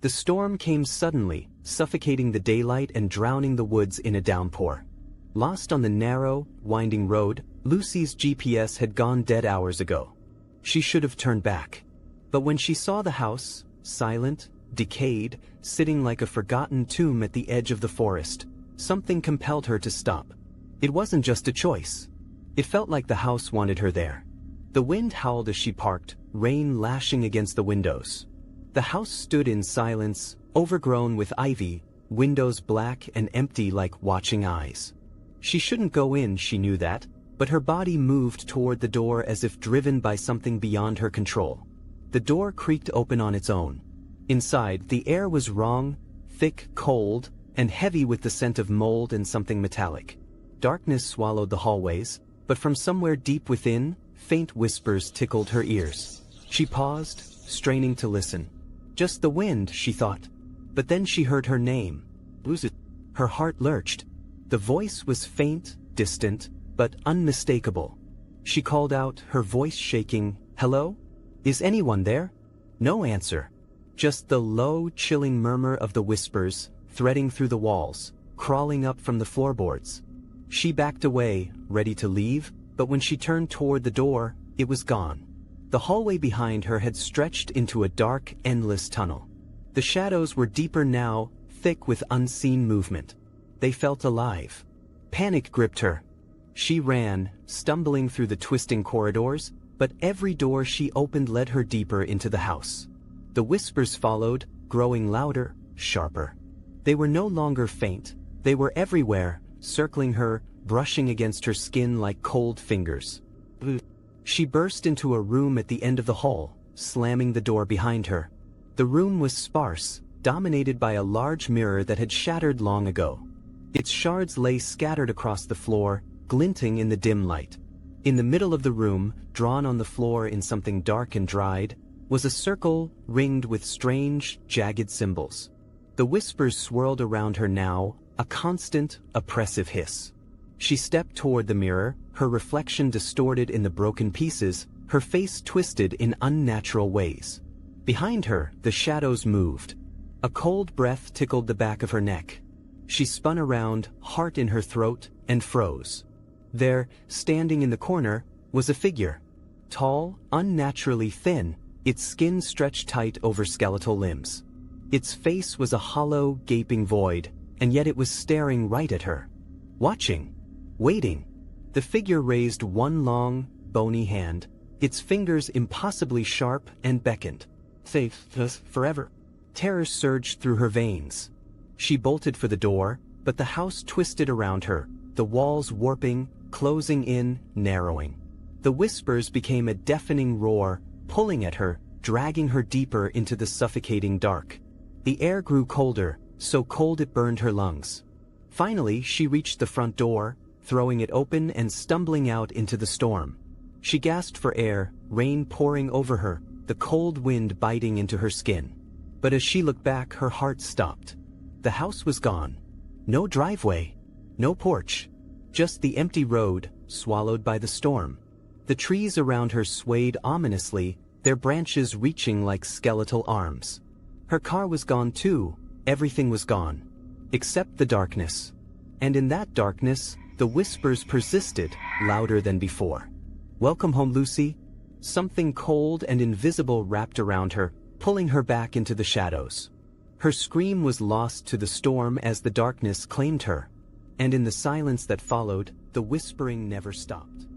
The storm came suddenly, suffocating the daylight and drowning the woods in a downpour. Lost on the narrow, winding road, Lucy's GPS had gone dead hours ago. She should have turned back. But when she saw the house, silent, decayed, sitting like a forgotten tomb at the edge of the forest, something compelled her to stop. It wasn't just a choice. It felt like the house wanted her there. The wind howled as she parked, rain lashing against the windows. The house stood in silence, overgrown with ivy, windows black and empty like watching eyes. She shouldn't go in, she knew that, but her body moved toward the door as if driven by something beyond her control. The door creaked open on its own. Inside, the air was wrong, thick, cold, and heavy with the scent of mold and something metallic. Darkness swallowed the hallways, but from somewhere deep within, faint whispers tickled her ears. She paused, straining to listen. Just the wind, she thought. But then she heard her name. Lucy. Her heart lurched. The voice was faint, distant, but unmistakable. She called out, her voice shaking, "Hello? Is anyone there?" No answer. Just the low, chilling murmur of the whispers, threading through the walls, crawling up from the floorboards. She backed away, ready to leave, but when she turned toward the door, it was gone. The hallway behind her had stretched into a dark, endless tunnel. The shadows were deeper now, thick with unseen movement. They felt alive. Panic gripped her. She ran, stumbling through the twisting corridors, but every door she opened led her deeper into the house. The whispers followed, growing louder, sharper. They were no longer faint. They were everywhere, circling her, brushing against her skin like cold fingers. She burst into a room at the end of the hall, slamming the door behind her. The room was sparse, dominated by a large mirror that had shattered long ago. Its shards lay scattered across the floor, glinting in the dim light. In the middle of the room, drawn on the floor in something dark and dried, was a circle ringed with strange, jagged symbols. The whispers swirled around her now, a constant, oppressive hiss. She stepped toward the mirror, her reflection distorted in the broken pieces, her face twisted in unnatural ways. Behind her, the shadows moved. A cold breath tickled the back of her neck. She spun around, heart in her throat, and froze. There, standing in the corner, was a figure. Tall, unnaturally thin, its skin stretched tight over skeletal limbs. Its face was a hollow, gaping void, and yet it was staring right at her. Watching. Waiting. The figure raised one long, bony hand, its fingers impossibly sharp, and beckoned. "Safe, forever." Terror surged through her veins. She bolted for the door, but the house twisted around her, the walls warping, closing in, narrowing. The whispers became a deafening roar, pulling at her, dragging her deeper into the suffocating dark. The air grew colder, so cold it burned her lungs. Finally, she reached the front door, throwing it open and stumbling out into the storm. She gasped for air, rain pouring over her, the cold wind biting into her skin. But as she looked back, her heart stopped. The house was gone. No driveway. No porch. Just the empty road, swallowed by the storm. The trees around her swayed ominously, their branches reaching like skeletal arms. Her car was gone too, everything was gone. Except the darkness. And in that darkness, the whispers persisted, louder than before. "Welcome home, Lucy." Something cold and invisible wrapped around her, pulling her back into the shadows. Her scream was lost to the storm as the darkness claimed her. And in the silence that followed, the whispering never stopped.